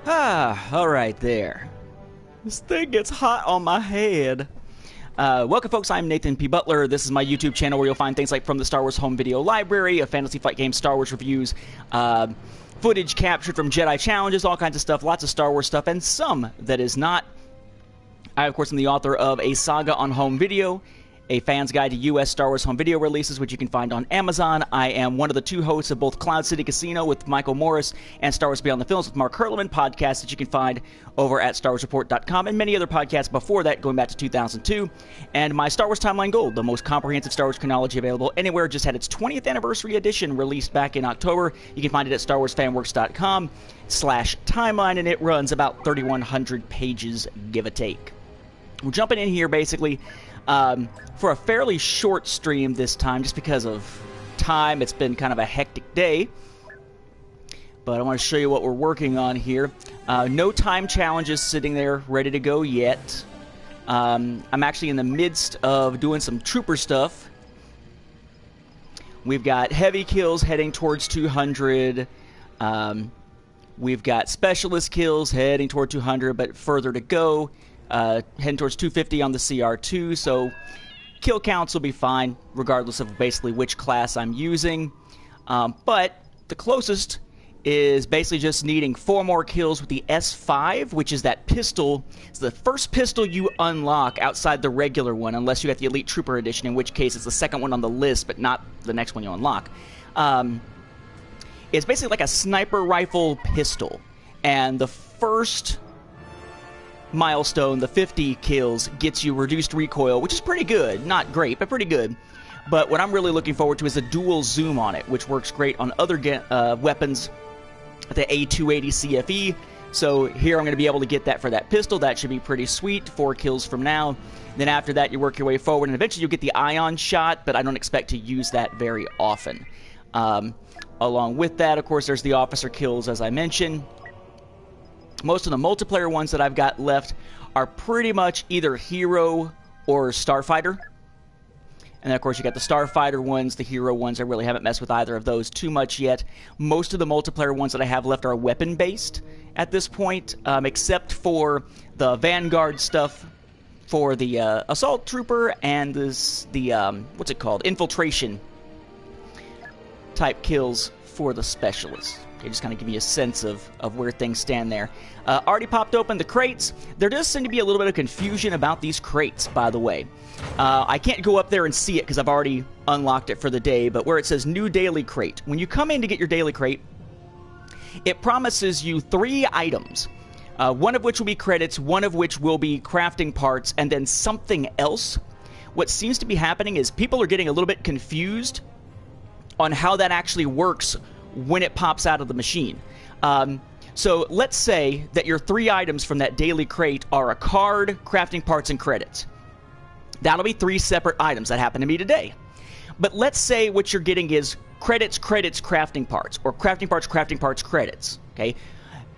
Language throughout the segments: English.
Alright there. This thing gets hot on my head. Welcome, folks. I'm Nathan P. Butler. This is my YouTube channel where you'll find things like from the Star Wars home video library, a Fantasy Flight Games Star Wars reviews, footage captured from Jedi challenges, all kinds of stuff, lots of Star Wars stuff, and some that is not. I, of course, am the author of A Saga on Home Video, a fan's guide to U.S. Star Wars home video releases, which you can find on Amazon. I am one of the two hosts of both Cloud City Casino with Michael Morris and Star Wars Beyond the Films with Mark Herleman, podcasts that you can find over at StarWarsReport.com, and many other podcasts before that, going back to 2002. And my Star Wars Timeline Gold, the most comprehensive Star Wars chronology available anywhere, just had its 20th anniversary edition released back in October. You can find it at StarWarsFanWorks.com/timeline, and it runs about 3,100 pages, give or take. We're jumping in here, basically, for a fairly short stream this time, just because of time. It's been kind of a hectic day. But I want to show you what we're working on here. No time challenges sitting there ready to go yet. I'm actually in the midst of doing some trooper stuff. We've got heavy kills heading towards 200. We've got specialist kills heading toward 200, but further to go. Heading towards 250 on the CR2, so kill counts will be fine, regardless of basically which class I'm using. But the closest is basically just needing 4 more kills with the S5, which is that pistol. It's the first pistol you unlock outside the regular one, unless you got the Elite Trooper Edition, in which case it's the second one on the list, but not the next one you unlock. It's basically like a sniper rifle pistol, and the first milestone, the 50 kills, gets you reduced recoil, which is pretty good. Not great, but pretty good. But what I'm really looking forward to is a dual zoom on it, which works great on other weapons, the A280 CFE. So here I'm going to be able to get that for that pistol. That should be pretty sweet. 4 kills from now. Then after that, you work your way forward, and eventually you'll get the ion shot, but I don't expect to use that very often. Along with that, of course, there's the officer kills, as I mentioned. Most of the multiplayer ones that I've got left are pretty much either Hero or Starfighter. And then, of course, you got the Starfighter ones, the Hero ones. I really haven't messed with either of those too much yet. Most of the multiplayer ones that I have left are weapon-based at this point, except for the Vanguard stuff for the Assault Trooper and what's it called? Infiltration type kills for the Specialists. Okay, just kind of give you a sense of where things stand there. Already popped open the crates. There does seem to be a little bit of confusion about these crates, by the way. I can't go up there and see it because I've already unlocked it for the day, but where it says New Daily Crate, when you come in to get your Daily Crate, it promises you 3 items, one of which will be credits, one of which will be crafting parts, and then something else. What seems to be happening is people are getting a little bit confused on how that actually works when it pops out of the machine. So let's say that your 3 items from that daily crate are a card, crafting parts, and credits. That'll be 3 separate items. That happened to me today. But let's say what you're getting is credits, crafting parts, or crafting parts, credits. Okay?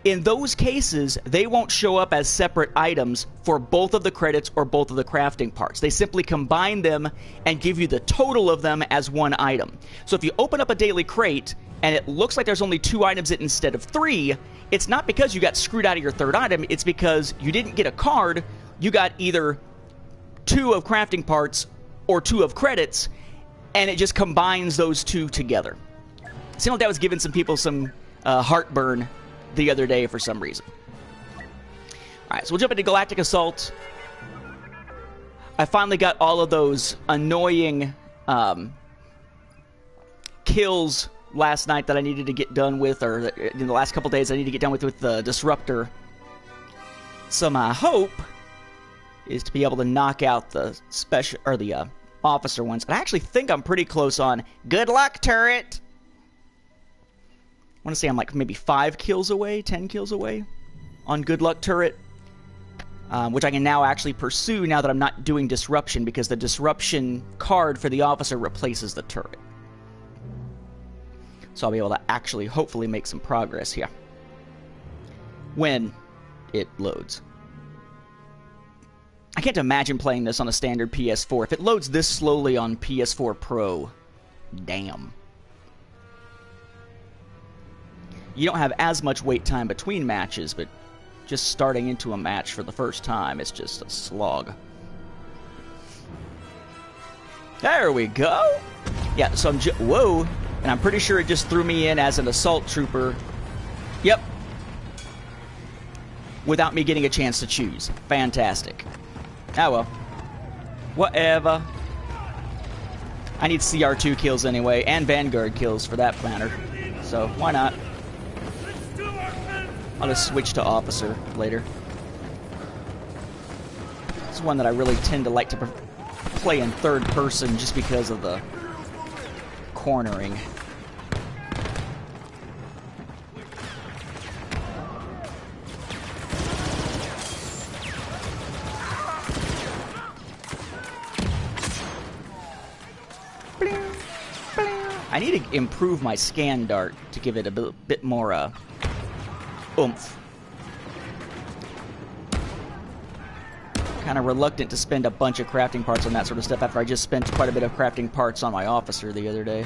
In those cases, they won't show up as separate items for both of the credits or both of the crafting parts. They simply combine them and give you the total of them as one item. So if you open up a daily crate and it looks like there's only 2 items instead of 3, it's not because you got screwed out of your 3rd item, it's because you didn't get a card, you got either 2 of crafting parts or 2 of credits, and it just combines those 2 together. It seemed like that was giving some people some heartburn the other day for some reason. Alright, so we'll jump into Galactic Assault. I finally got all of those annoying kills last night that I needed to get done with, or in the last couple days I need to get done with the Disruptor. So my hope is to be able to knock out the special, or the officer ones. And I actually think I'm pretty close on Good Luck Turret. I want to say I'm like maybe 5 kills away, 10 kills away on Good Luck Turret, which I can now actually pursue now that I'm not doing Disruption, because the Disruption card for the officer replaces the turret. So I'll be able to actually, hopefully, make some progress here when it loads. I can't imagine playing this on a standard PS4. If it loads this slowly on PS4 Pro, damn. you don't have as much wait time between matches, but just starting into a match for the first time, it's just a slog. There we go. Yeah, so whoa, and I'm pretty sure it just threw me in as an assault trooper. Yep. Without me getting a chance to choose. Fantastic. Oh well. Whatever. I need CR2 kills anyway, and Vanguard kills for that matter. So, why not? I'll just switch to Officer later. It's one that I really tend to like to play in third person just because of the cornering. I need to improve my scan dart to give it a bit more oomph. Kind of reluctant to spend a bunch of crafting parts on that sort of stuff after I just spent quite a bit of crafting parts on my Officer the other day.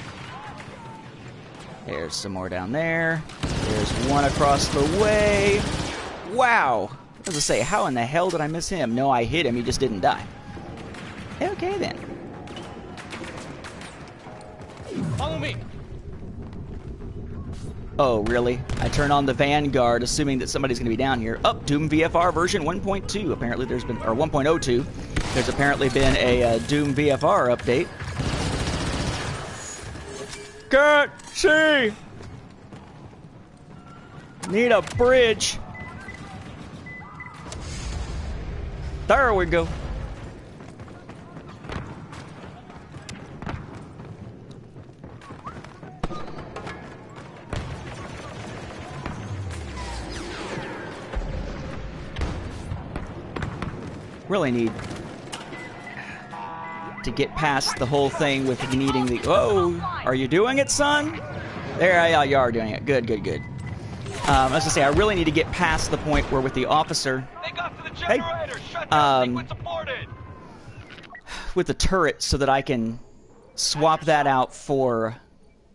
There's some more down there. There's one across the way. Wow! I was to say, how in the hell did I miss him? No, I hit him, he just didn't die. Okay then. Follow me. Oh, really? I turn on the Vanguard, assuming that somebody's going to be down here. Oh, Doom VFR version 1.2. Apparently there's been, or 1.02. There's apparently been a Doom VFR update. Can't see! Need a bridge. There we go. Really need to get past the whole thing with needing the... Oh, are you doing it, son? There, you are doing it. Good, good, good. I was going to say, I really need to get past the point where with the Officer... Hey, with the turret so that I can swap that out for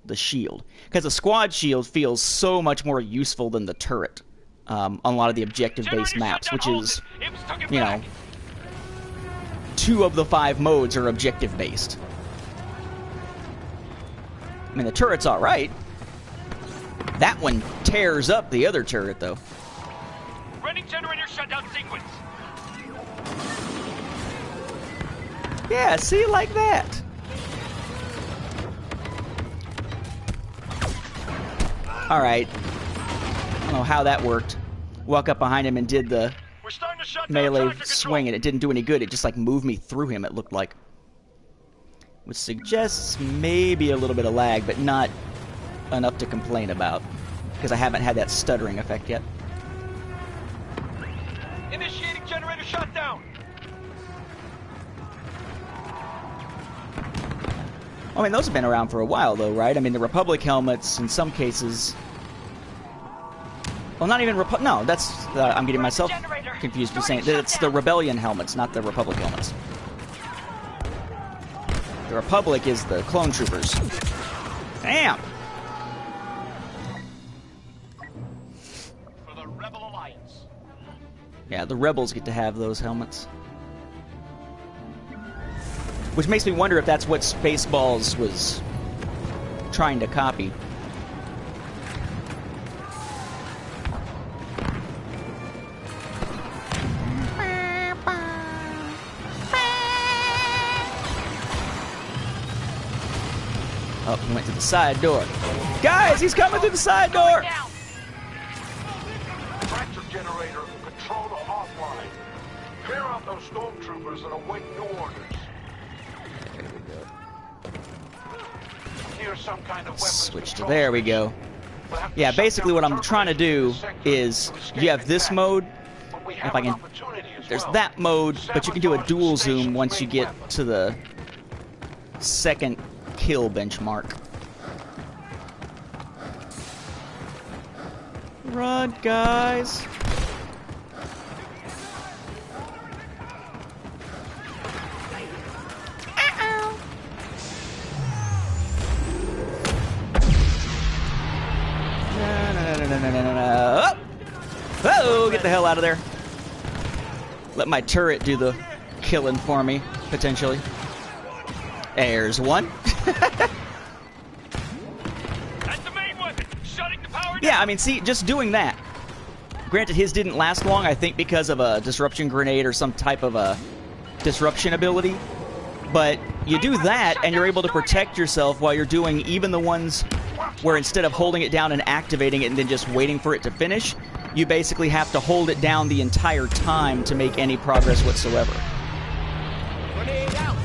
the shield. Because the squad shield feels so much more useful than the turret on a lot of the objective-based maps, which is, you know... 2 of the 5 modes are objective-based. I mean, the turret's alright. That one tears up the other turret, though. Running generator shutdown sequence. Yeah, see, like that. Alright. I don't know how that worked. Walk up behind him and did the melee swing, and it didn't do any good. It just like moved me through him, it looked like. Which suggests maybe a little bit of lag, but not enough to complain about, because I haven't had that stuttering effect yet. Initiating generator shutdown. I mean, those have been around for a while, though, right? I mean, the Republic helmets, in some cases... Well, not even no, that's... I'm getting myself confused with saying... It's the Rebellion helmets, not the Republic helmets. The Republic is the clone troopers. Damn! For the Rebel Alliance. Yeah, the Rebels get to have those helmets. Which makes me wonder if that's what Spaceballs was trying to copy. Oh, he went to the side door. Guys, he's coming through the side door! Fracture generator, control to offline. Clear out those stormtroopers and await new orders. There we go. Here's some kind of weapons Switch to control. there we go. We'll have to Yeah, shut basically down what the I'm trying to do is, you have this mode, But we if have I an can, opportunity as there's well. that mode, but you can do a Sabotage dual the zoom station's once you main get weapon. to the second kill benchmark. Run, guys! No, no, no, no, no. Oh, get the hell out of there. Let my turret do the killing for me, potentially. There's one. That's the main weapon. Shutting the power down. Yeah, I mean, see, just doing that. Granted, his didn't last long, I think because of a disruption grenade or some type of a disruption ability. But you do that, and you're able to protect yourself while you're doing even the ones where instead of holding it down and activating it and then just waiting for it to finish, you basically have to hold it down the entire time to make any progress whatsoever. Grenade out.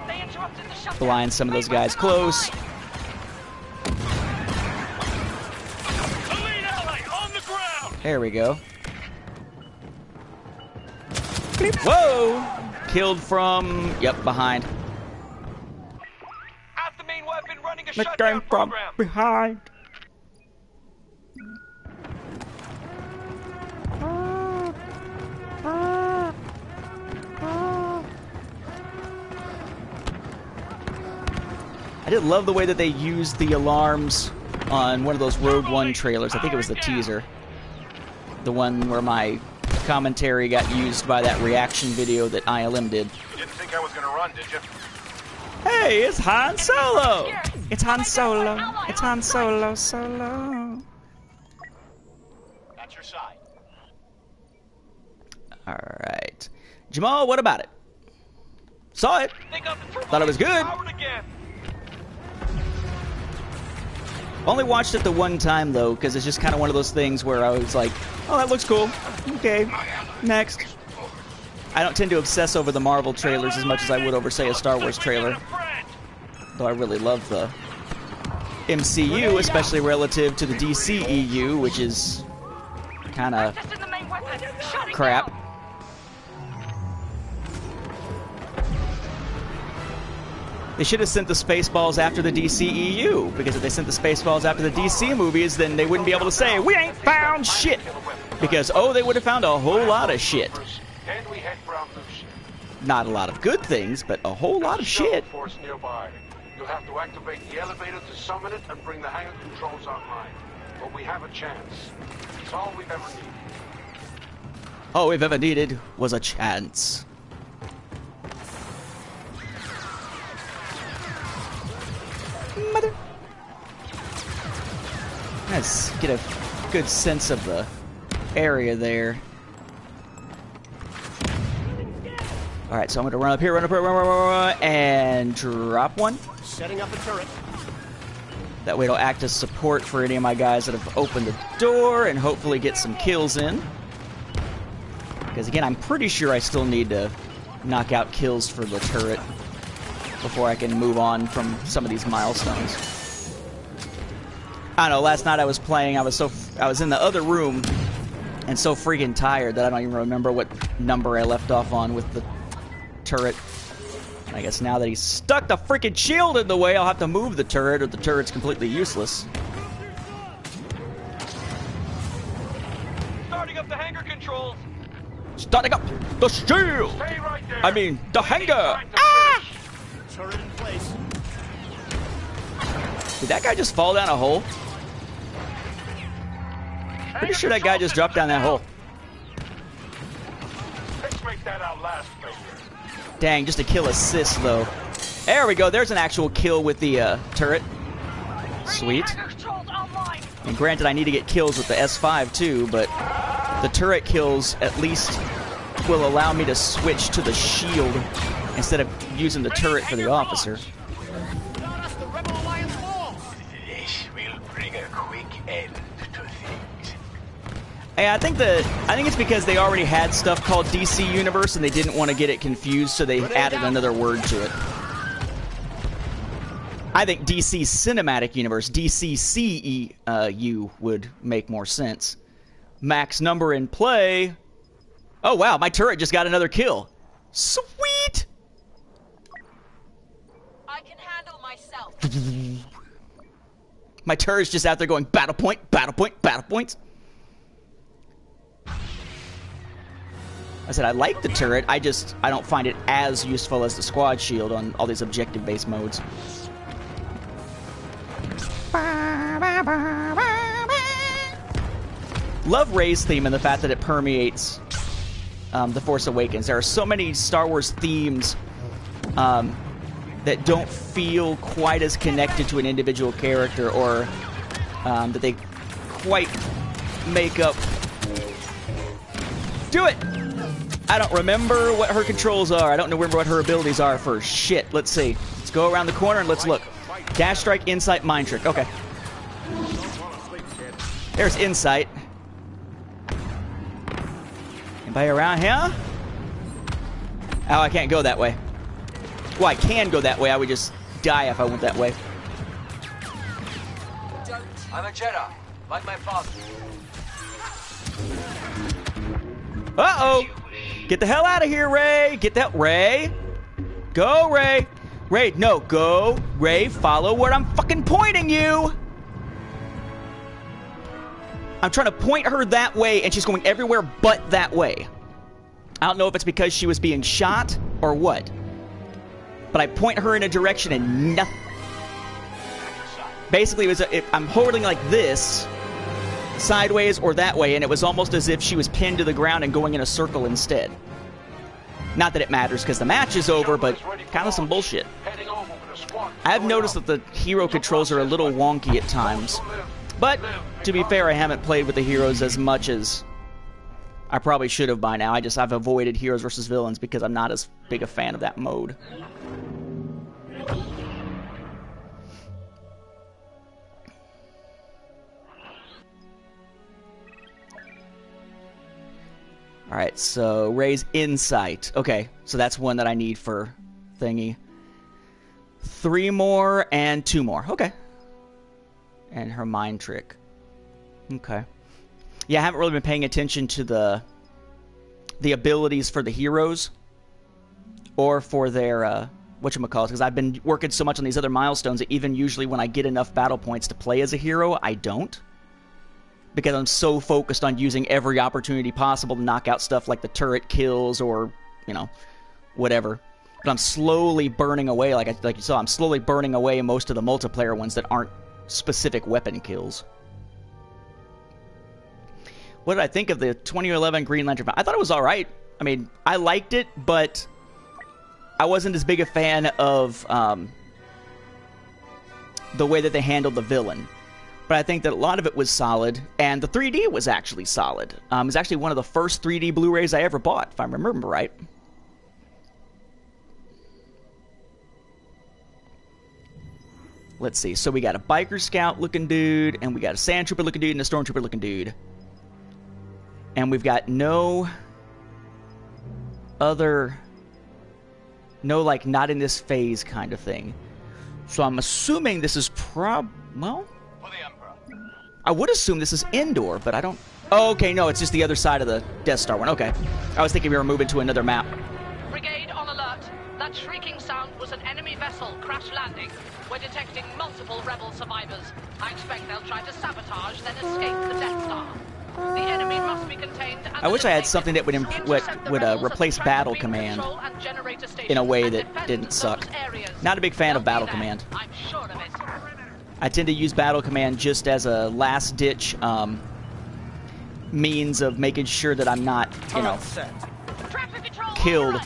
They interrupted the shutdown. Blind some of those guys close. Elite ally on the ground. There we go. Whoa! Killed from... Yep, behind. At the main weapon running a The shutdown game from program. behind. I did love the way that they used the alarms on one of those Rogue One trailers. I think it was the teaser. The one where my commentary got used by that reaction video that ILM did. You didn't think I was gonna run, did you? Hey, it's Han Solo! It's Han Solo. It's Han Solo, Solo. At your side. Alright. Jamal, what about it? Saw it. They got the turbo Thought it was good. powered again. Only watched it the one time, though, because it's just kind of one of those things where I was like, oh, that looks cool. Okay, next. I don't tend to obsess over the Marvel trailers as much as I would over, say, a Star Wars trailer. Though I really love the MCU, especially relative to the DCEU, which is kind of crap. They should have sent the Spaceballs after the DCEU, because if they sent the Spaceballs after the DC movies, then they wouldn't be able to say, we ain't found shit! Because, oh, they would have found a whole lot of shit. And we head for our new ship. Not a lot of good things, but a whole lot of shit. Force nearby. You'll have to activate the elevator to summon it and bring the hangar controls online. But we have a chance. It's all we've ever needed. All we've ever needed was a chance. Mother. Let's get a good sense of the area there. Alright, so I'm gonna run up here, run, and drop one. Setting up a turret. That way it'll act as support for any of my guys that have opened the door and hopefully get some kills in. Because again, I'm pretty sure I still need to knock out kills for the turret before I can move on from some of these milestones. I don't know, last night I was playing, I was in the other room and so freaking tired that I don't even remember what number I left off on with the turret. And I guess now that he's stuck the freaking shield in the way, I'll have to move the turret or the turret's completely useless. Starting up the hangar controls. Starting up the shield! Stay right there. I mean, the hangar! Time to Ah! finish. Turret in place. Did that guy just fall down a hole? Pretty sure that guy just dropped down that hole. Let's make that our last failure. Dang, just a kill assist, though. There we go. There's an actual kill with the turret. Sweet. And granted, I need to get kills with the S5, too, but the turret kills at least will allow me to switch to the shield instead of using the turret for the officer. This will bring a quick end to things. Hey, I think it's because they already had stuff called DC Universe and they didn't want to get it confused, so they added another word to it. I think DC Cinematic Universe, DCCEU, would make more sense. Max number in play. Oh wow, my turret just got another kill. Sweet! I can handle myself. My turret's just out there going battle point, battle point, battle points. I said I like the turret, I don't find it as useful as the squad shield on all these objective-based modes. Love Rey's theme and the fact that it permeates The Force Awakens. There are so many Star Wars themes that don't feel quite as connected to an individual character, or that they quite make up. Do it! I don't remember what her controls are. I don't remember what her abilities are for shit. Let's see. Let's go around the corner and let's look. Dash strike, insight, mind trick. Okay. There's insight. Anybody around here? Oh, I can't go that way. Well, I can go that way. I would just die if I went that way. I'm a Jedi, like my father. Uh-oh! Get the hell out of here, Rey! Get that... Rey! Go, Rey! Rey, no, go! Rey, follow where I'm fucking pointing you! I'm trying to point her that way, and she's going everywhere but that way. I don't know if it's because she was being shot or what. But I point her in a direction and nothing. Basically, it was I'm holding like this, sideways or that way, and it was almost as if she was pinned to the ground and going in a circle instead. Not that it matters because the match is over, but kind of some bullshit. I've noticed that the hero controls are a little wonky at times. But, to be fair, I haven't played with the heroes as much as I probably should have by now. I've avoided heroes versus villains because I'm not as big a fan of that mode. Alright, so Rey's insight. Okay, so that's one that I need for thingy. 3 more and 2 more. Okay. And her mind trick. Okay. Yeah, I haven't really been paying attention to the abilities for the heroes. Or for their, whatchamacallit, because I've been working so much on these other milestones that even usually when I get enough battle points to play as a hero, I don't. Because I'm so focused on using every opportunity possible to knock out stuff like the turret kills or, you know, whatever. But I'm slowly burning away, like you saw, I'm slowly burning away most of the multiplayer ones that aren't specific weapon kills. What did I think of the 2011 Green Lantern? I thought it was alright. I mean, I liked it, but I wasn't as big a fan of the way that they handled the villain. But I think that a lot of it was solid, and the 3D was actually solid. It was actually one of the first 3D Blu-rays I ever bought, if I remember right. Let's see. So we got a biker scout looking dude, and we got a sand trooper looking dude, and a stormtrooper looking dude. And we've got no other... No, like, not in this phase kind of thing. So I'm assuming this is well... I would assume this is indoor, but I don't... Oh, okay, no, it's just the other side of the Death Star one. Okay. I was thinking we were moving to another map. Brigade on alert. That shrieking sound was an enemy vessel crash landing. We're detecting multiple rebel survivors. I expect they'll try to sabotage, then escape the Death Star. The enemy must be contained and I wish I had something that would replace Battle Command in a way that didn't suck. Not a big fan of Battle Command. I'm sure of it. I tend to use Battle Command just as a last-ditch means of making sure that I'm not, you know, killed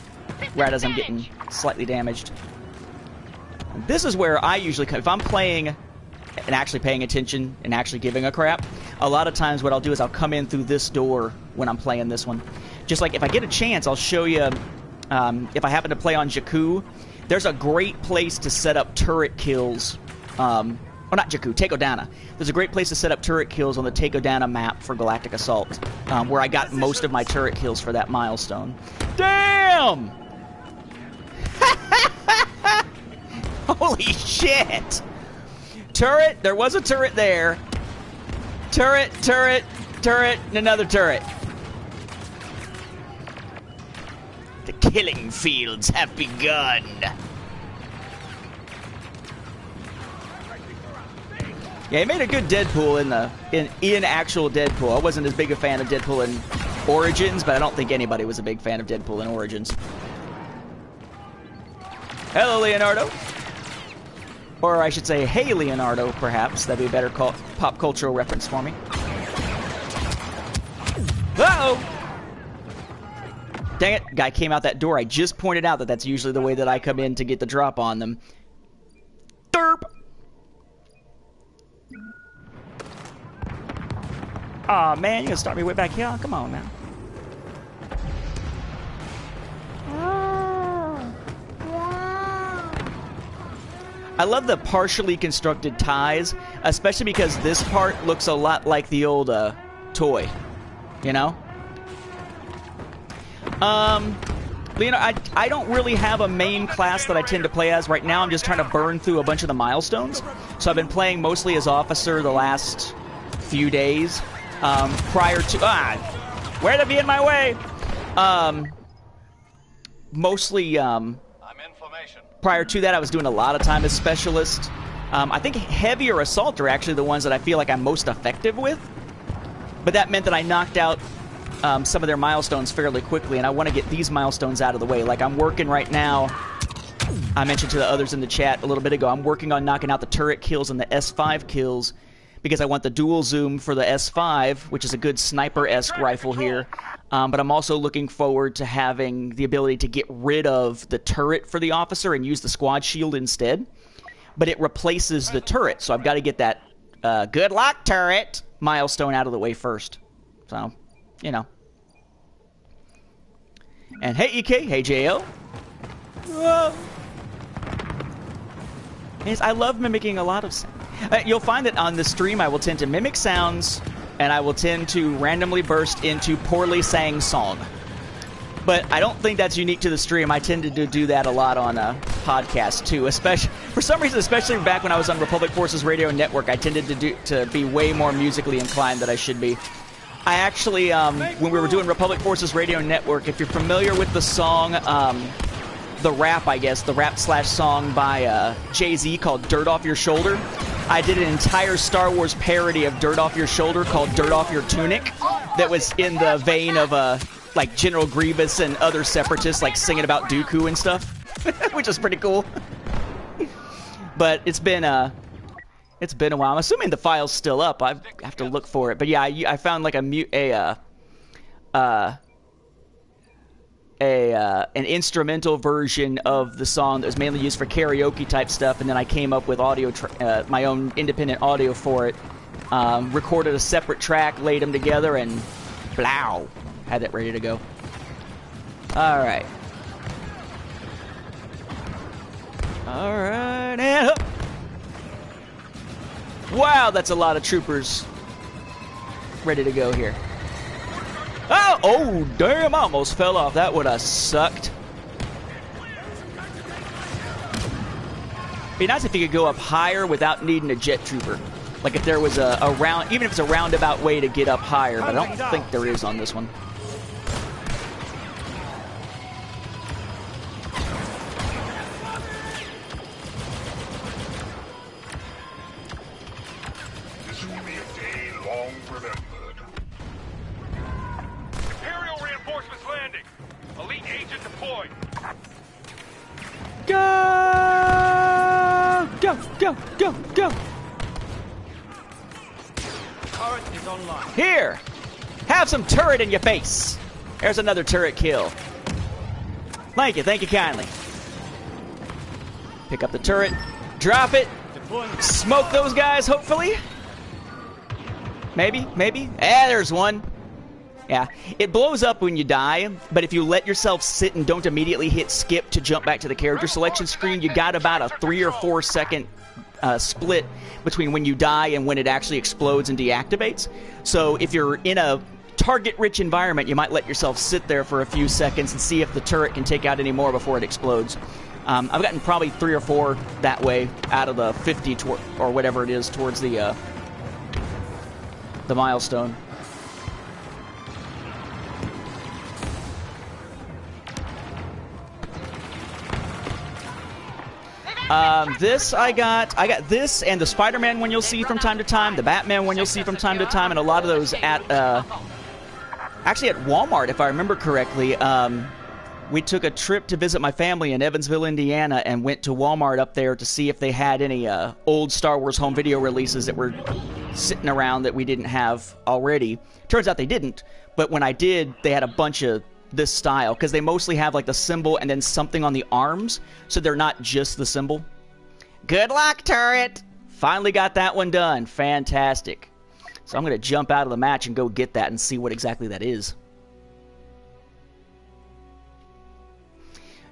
right as I'm getting slightly damaged. This is where I usually come. If I'm playing and actually paying attention and actually giving a crap, a lot of times what I'll do is I'll come in through this door when I'm playing this one. Just like if I get a chance, I'll show you, if I happen to play on Jakku, there's a great place to set up turret kills. Well, not Jakku, Takodana. There's a great place to set up turret kills on the Takodana map for Galactic Assault, where I got most of my turret kills for that milestone. Damn! Holy shit! Turret, there was a turret there. Turret, turret, turret, and another turret. The killing fields have begun. Yeah, he made a good Deadpool in actual Deadpool. I wasn't as big a fan of Deadpool in Origins, but I don't think anybody was a big fan of Deadpool in Origins. Hello, Leonardo. Or I should say, hey, Leonardo, perhaps. That'd be a better pop cultural reference for me. Uh-oh! Dang it, guy came out that door. I just pointed out that that's usually the way that I come in to get the drop on them. Derp! Aw, man, you gonna start me way back here? Come on now. I love the partially constructed ties, especially because this part looks a lot like the old toy, you know? I don't really have a main class that I tend to play as. Right now I'm just trying to burn through a bunch of the milestones. So I've been playing mostly as officer the last few days. Prior to... where to be in my way? Mostly... Prior to that, I was doing a lot of time as specialist. I think heavy or assault are actually the ones that I feel like I'm most effective with. But that meant that I knocked out some of their milestones fairly quickly, and I want to get these milestones out of the way. Like, I'm working right now, I mentioned to the others in the chat a little bit ago, I'm working on knocking out the turret kills and the S5 kills because I want the dual zoom for the S5, which is a good sniper-esque rifle here. But I'm also looking forward to having the ability to get rid of the turret for the officer and use the squad shield instead. But it replaces the turret, so I've got to get that good luck turret milestone out of the way first. So, you know. And hey, EK. Hey, JL. Whoa. Yes, I love mimicking a lot of sound. You'll find that on the stream I will tend to mimic sounds, and I will tend to randomly burst into poorly sang song. But I don't think that's unique to the stream. I tended to do that a lot on podcasts too. Especially for some reason, especially back when I was on Republic Forces Radio Network, I tended to be way more musically inclined than I should be. I actually, when we were doing Republic Forces Radio Network, if you're familiar with the song, the rap, I guess, the rap/song by Jay-Z called "Dirt Off Your Shoulder," I did an entire Star Wars parody of Dirt Off Your Shoulder called Dirt Off Your Tunic that was in the vein of like General Grievous and other separatists like singing about Dooku and stuff, which is pretty cool. But it's been a while. I'm assuming the file's still up. I have to look for it. But yeah, I found like an instrumental version of the song that was mainly used for karaoke type stuff, and then I came up with audio, my own independent audio for it. Recorded a separate track, laid them together, and blow, had it ready to go. All right, and up. Wow, that's a lot of troopers ready to go here. Oh, damn, I almost fell off. That would have sucked. Be nice if you could go up higher without needing a jet trooper. Like if there was a round, even if it's a roundabout way to get up higher, but I don't think there is on this one. This will be a day long remembered. Reinforcements landing. Elite agent deployed. Go! Go! Go! Go! Go! Turret is online. Here! Have some turret in your face! There's another turret kill. Thank you kindly. Pick up the turret, drop it, smoke those guys, hopefully. Maybe. There's one. Yeah, it blows up when you die, but if you let yourself sit and don't immediately hit skip to jump back to the character selection screen, you got about a 3 or 4 second split between when you die and when it actually explodes and deactivates. So if you're in a target-rich environment, you might let yourself sit there for a few seconds and see if the turret can take out any more before it explodes. I've gotten probably 3 or 4 that way out of the 50 or whatever it is towards the milestone. This I got this and the Spider-Man one you'll see from time to time, the Batman one you'll see from time to time, and a lot of those at actually at Walmart, if I remember correctly. We took a trip to visit my family in Evansville, Indiana, and went to Walmart up there to see if they had any old Star Wars home video releases that were sitting around that we didn't have already. Turns out they didn't, but when I did, they had a bunch of this style, because they mostly have like the symbol and then something on the arms, so they're not just the symbol. Good luck, turret! Finally got that one done. Fantastic. So I'm going to jump out of the match and go get that and see what exactly that is.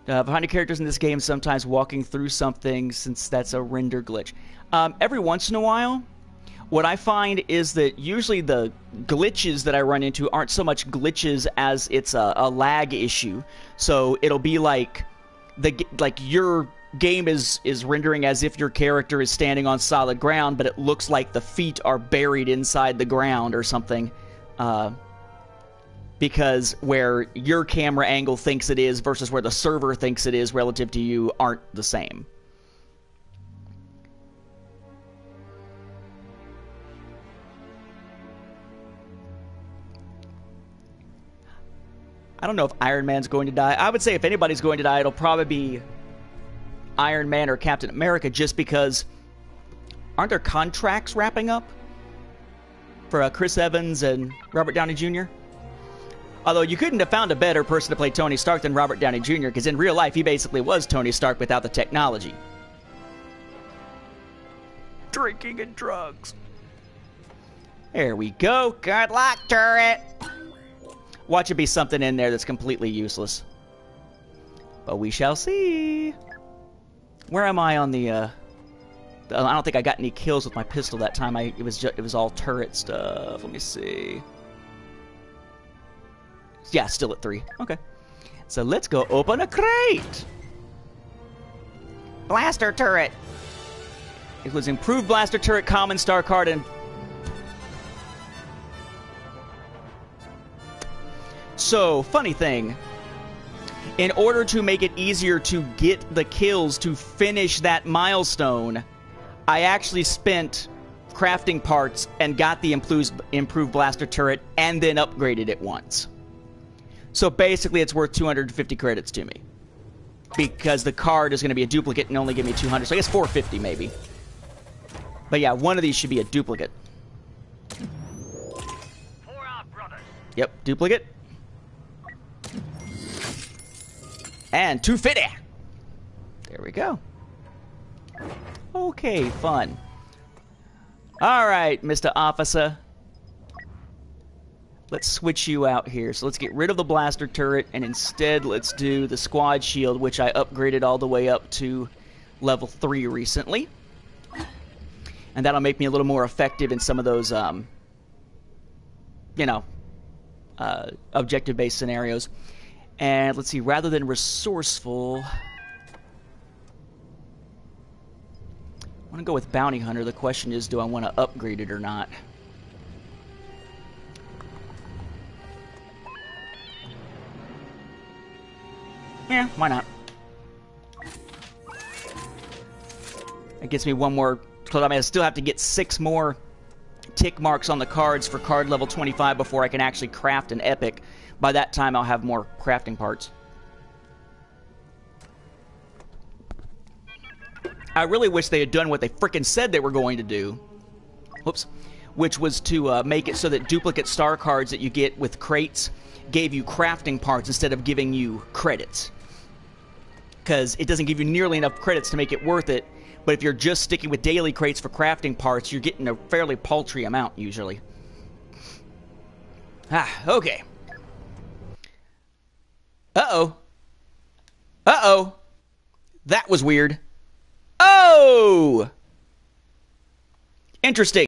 Behind the characters in this game, sometimes walking through something, since that's a render glitch. Every once in a while, what I find is that usually the glitches that I run into aren't so much glitches as it's a lag issue. So it'll be like your game is rendering as if your character is standing on solid ground, but it looks like the feet are buried inside the ground or something. Because where your camera angle thinks it is versus where the server thinks it is relative to you aren't the same. I don't know if Iron Man's going to die. I would say if anybody's going to die, it'll probably be Iron Man or Captain America, just because aren't there contracts wrapping up for Chris Evans and Robert Downey Jr.? Although you couldn't have found a better person to play Tony Stark than Robert Downey Jr., because in real life he basically was Tony Stark without the technology. Drinking and drugs. There we go. Good luck, turret! Watch it be something in there that's completely useless. But we shall see. Where am I on the, I don't think I got any kills with my pistol that time. It was all turret stuff. Let me see. Yeah, still at 3. Okay. So let's go open a crate. Blaster turret. It was improved blaster turret, common star card, and... So, funny thing. In order to make it easier to get the kills to finish that milestone, I actually spent crafting parts and got the improved blaster turret and then upgraded it once. So basically it's worth 250 credits to me, because the card is going to be a duplicate and only give me 200, so I guess 450 maybe. But yeah, one of these should be a duplicate. For our brothers. Yep, duplicate. And 250. There we go. Okay, fun. Alright, Mr. Officer. Let's switch you out here. So let's get rid of the blaster turret, and instead let's do the squad shield, which I upgraded all the way up to level 3 recently. And that'll make me a little more effective in some of those, objective-based scenarios. And let's see, rather than resourceful, I want to go with bounty hunter. The question is, do I want to upgrade it or not? Yeah, why not? It gets me one more, because I still have to get 6 more tick marks on the cards for card level 25 before I can actually craft an epic. By that time, I'll have more crafting parts. I really wish they had done what they frickin' said they were going to do. Whoops. Which was to make it so that duplicate star cards that you get with crates gave you crafting parts instead of giving you credits. Because it doesn't give you nearly enough credits to make it worth it. But if you're just sticking with daily crates for crafting parts, you're getting a fairly paltry amount, usually. Okay. Uh-oh. Uh-oh. That was weird. Oh! Interesting.